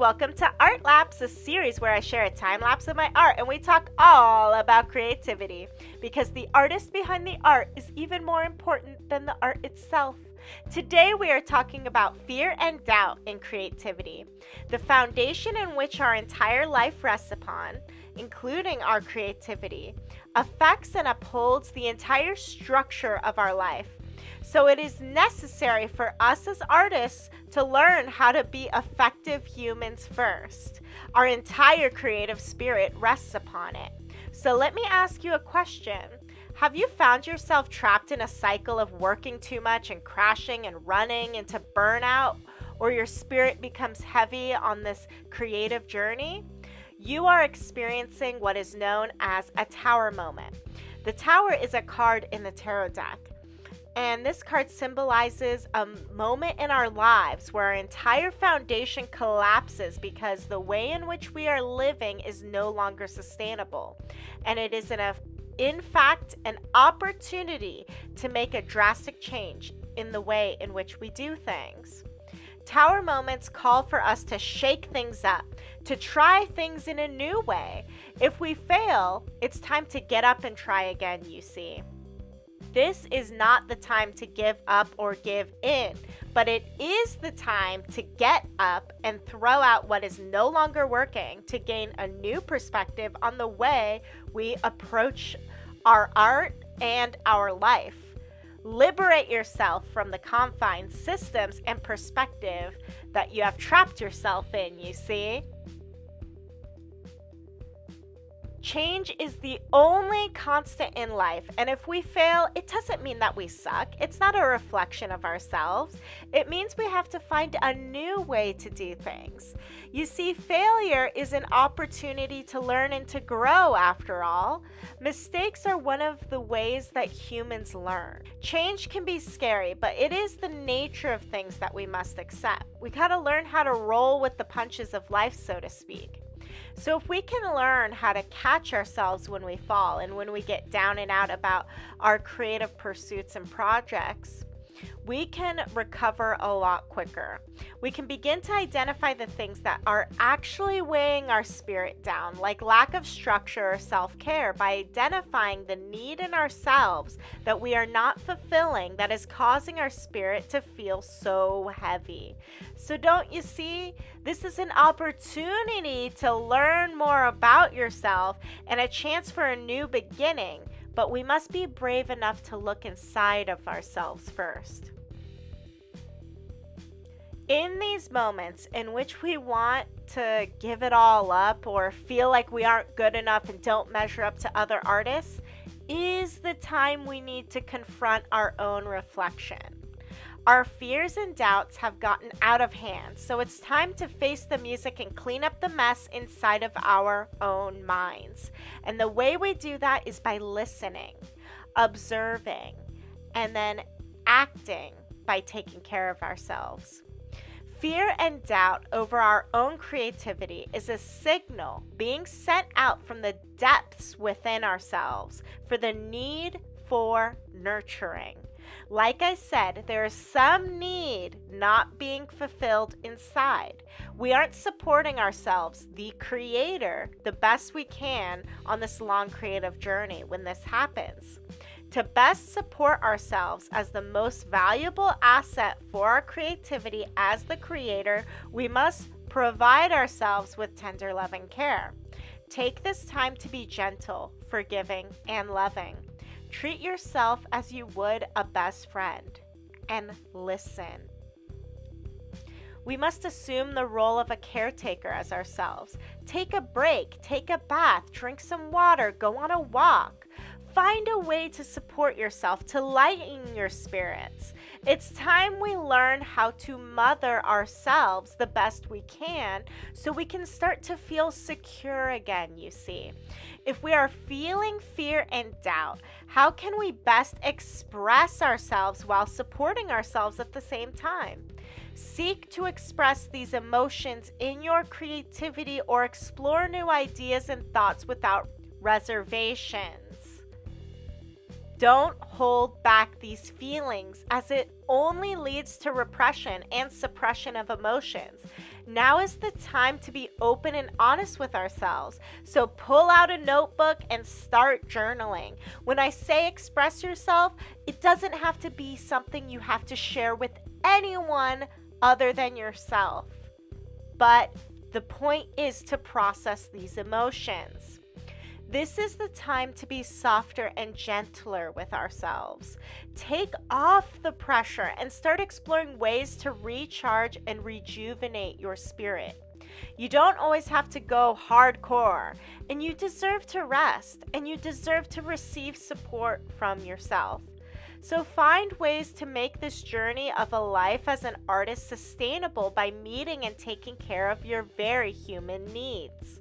welcome to ARTlapse, a series where I share a time lapse of my art and we talk all about creativity, because the artist behind the art is even more important than the art itself. Today we are talking about fear and doubt in creativity, the foundation in which our entire life rests upon, including our creativity, affects and upholds the entire structure of our life. So it is necessary for us as artists to learn how to be effective humans first. Our entire creative spirit rests upon it. So let me ask you a question. Have you found yourself trapped in a cycle of working too much and crashing and running into burnout, or your spirit becomes heavy on this creative journey? You are experiencing what is known as a tower moment. The tower is a card in the tarot deck. And this card symbolizes a moment in our lives where our entire foundation collapses because the way in which we are living is no longer sustainable. And it is in fact an opportunity to make a drastic change in the way in which we do things. Tower moments call for us to shake things up, to try things in a new way. If we fail, it's time to get up and try again, you see. This is not the time to give up or give in, but it is the time to get up and throw out what is no longer working to gain a new perspective on the way we approach our art and our life. Liberate yourself from the confined systems and perspective that you have trapped yourself in, you see. Change is the only constant in life, and if we fail, it doesn't mean that we suck. It's not a reflection of ourselves. It means we have to find a new way to do things. You see, failure is an opportunity to learn and to grow, after all. Mistakes are one of the ways that humans learn. Change can be scary, but it is the nature of things that we must accept. We gotta learn how to roll with the punches of life, so to speak. So if we can learn how to catch ourselves when we fall and when we get down and out about our creative pursuits and projects, we can recover a lot quicker. We can begin to identify the things that are actually weighing our spirit down, like lack of structure or self-care, by identifying the need in ourselves that we are not fulfilling that is causing our spirit to feel so heavy. So don't you see? This is an opportunity to learn more about yourself and a chance for a new beginning, but we must be brave enough to look inside of ourselves first. In these moments in which we want to give it all up or feel like we aren't good enough and don't measure up to other artists, is the time we need to confront our own reflection. Our fears and doubts have gotten out of hand, so it's time to face the music and clean up the mess inside of our own minds. And the way we do that is by listening, observing, and then acting by taking care of ourselves. Fear and doubt over our own creativity is a signal being sent out from the depths within ourselves for the need for nurturing. Like I said, there is some need not being fulfilled inside. We aren't supporting ourselves, the creator, the best we can on this long creative journey when this happens. To best support ourselves as the most valuable asset for our creativity as the creator, we must provide ourselves with tender love and care. Take this time to be gentle, forgiving, and loving. Treat yourself as you would a best friend, and listen. We must assume the role of a caretaker as ourselves. Take a break, take a bath, drink some water, go on a walk. Find a way to support yourself, to lighten your spirits. It's time we learn how to mother ourselves the best we can so we can start to feel secure again, you see. If we are feeling fear and doubt, how can we best express ourselves while supporting ourselves at the same time? Seek to express these emotions in your creativity or explore new ideas and thoughts without reservations. Don't hold back these feelings, as it only leads to repression and suppression of emotions. Now is the time to be open and honest with ourselves. So pull out a notebook and start journaling. When I say express yourself, it doesn't have to be something you have to share with anyone other than yourself. But the point is to process these emotions. This is the time to be softer and gentler with ourselves. Take off the pressure and start exploring ways to recharge and rejuvenate your spirit. You don't always have to go hardcore, and you deserve to rest, and you deserve to receive support from yourself. So find ways to make this journey of a life as an artist sustainable by meeting and taking care of your very human needs.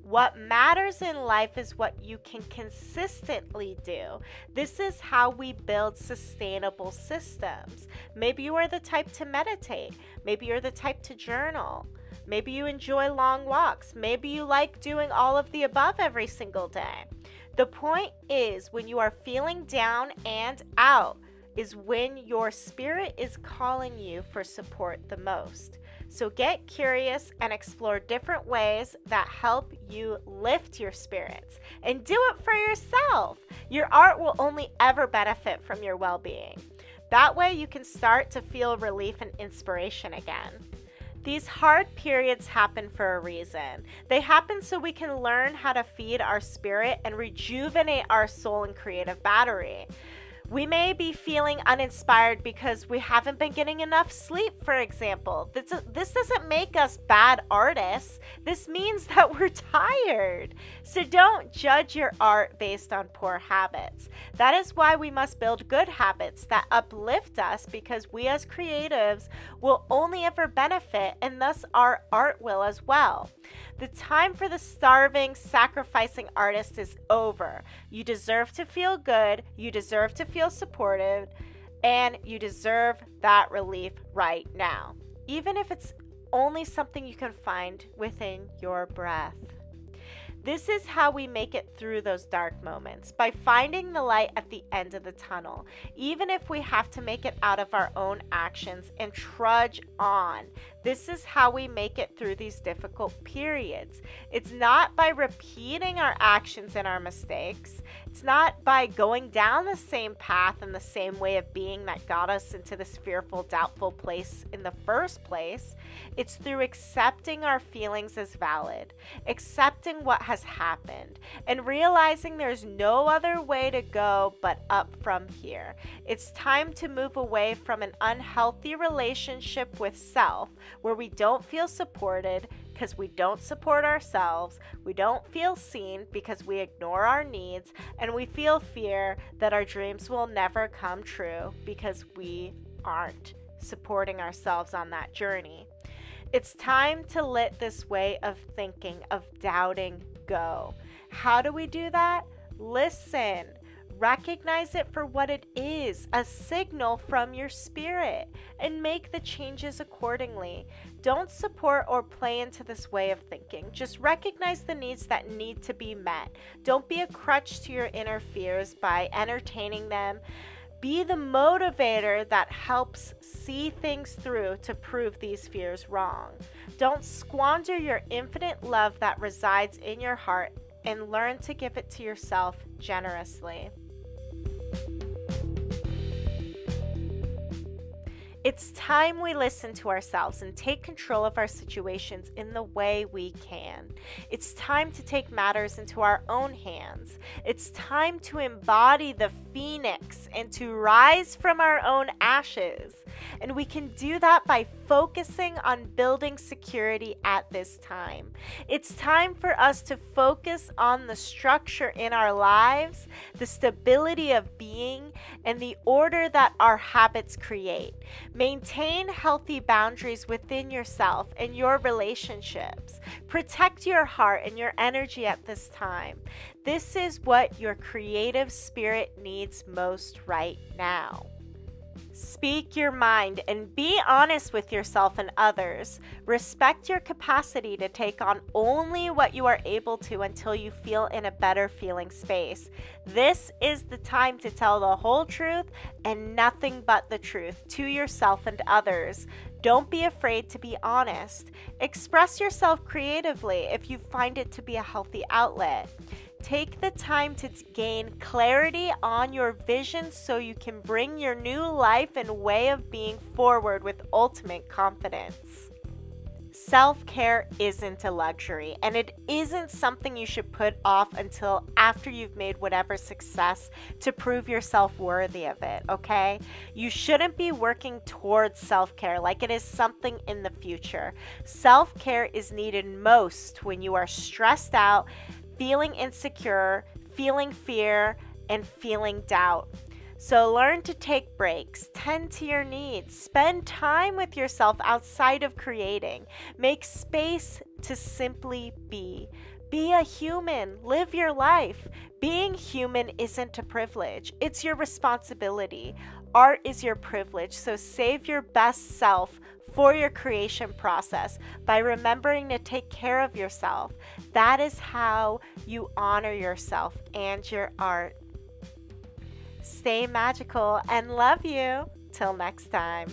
What matters in life is what you can consistently do. This is how we build sustainable systems. Maybe you are the type to meditate. Maybe you're the type to journal. Maybe you enjoy long walks. Maybe you like doing all of the above every single day. The point is, when you are feeling down and out, is when your spirit is calling you for support the most. So get curious and explore different ways that help you lift your spirits, and do it for yourself. Your art will only ever benefit from your well-being. That way you can start to feel relief and inspiration again. These hard periods happen for a reason. They happen so we can learn how to feed our spirit and rejuvenate our soul and creative battery. We may be feeling uninspired because we haven't been getting enough sleep, for example. This doesn't make us bad artists. This means that we're tired. So don't judge your art based on poor habits. That is why we must build good habits that uplift us, because we as creatives will only ever benefit, and thus our art will as well. The time for the starving, sacrificing artist is over. You deserve to feel good, you deserve to feel supported, and you deserve that relief right now, even if it's only something you can find within your breath. This is how we make it through those dark moments, by finding the light at the end of the tunnel, even if we have to make it out of our own actions and trudge on. This is how we make it through these difficult periods. It's not by repeating our actions and our mistakes. It's not by going down the same path and the same way of being that got us into this fearful, doubtful place in the first place. It's through accepting our feelings as valid, accepting what has happened, and realizing there's no other way to go but up from here. It's time to move away from an unhealthy relationship with self, where we don't feel supported because we don't support ourselves, we don't feel seen because we ignore our needs, and we feel fear that our dreams will never come true because we aren't supporting ourselves on that journey. It's time to let this way of thinking, of doubting, go. How do we do that? Listen. Recognize it for what it is, a signal from your spirit, and make the changes accordingly. Don't support or play into this way of thinking. Just recognize the needs that need to be met. Don't be a crutch to your inner fears by entertaining them. Be the motivator that helps see things through to prove these fears wrong. Don't squander your infinite love that resides in your heart, and learn to give it to yourself generously. It's time we listen to ourselves and take control of our situations in the way we can. It's time to take matters into our own hands. It's time to embody the phoenix and to rise from our own ashes. And we can do that by focusing on building security at this time. It's time for us to focus on the structure in our lives, the stability of being, and the order that our habits create. Maintain healthy boundaries within yourself and your relationships. Protect your heart and your energy at this time. This is what your creative spirit needs most right now. Speak your mind and be honest with yourself and others. Respect your capacity to take on only what you are able to until you feel in a better feeling space. This is the time to tell the whole truth and nothing but the truth to yourself and others. Don't be afraid to be honest. Express yourself creatively if you find it to be a healthy outlet. Take the time to gain clarity on your vision so you can bring your new life and way of being forward with ultimate confidence. Self-care isn't a luxury, and it isn't something you should put off until after you've made whatever success to prove yourself worthy of it, okay? You shouldn't be working towards self-care like it is something in the future. Self-care is needed most when you are stressed out, feeling insecure, feeling fear, and feeling doubt. So learn to take breaks, tend to your needs, spend time with yourself outside of creating, make space to simply be. Be a human, live your life. Being human isn't a privilege, it's your responsibility. Art is your privilege, so save your best self for your creation process by remembering to take care of yourself. That is how you honor yourself and your art. Stay magical and love you. Till next time.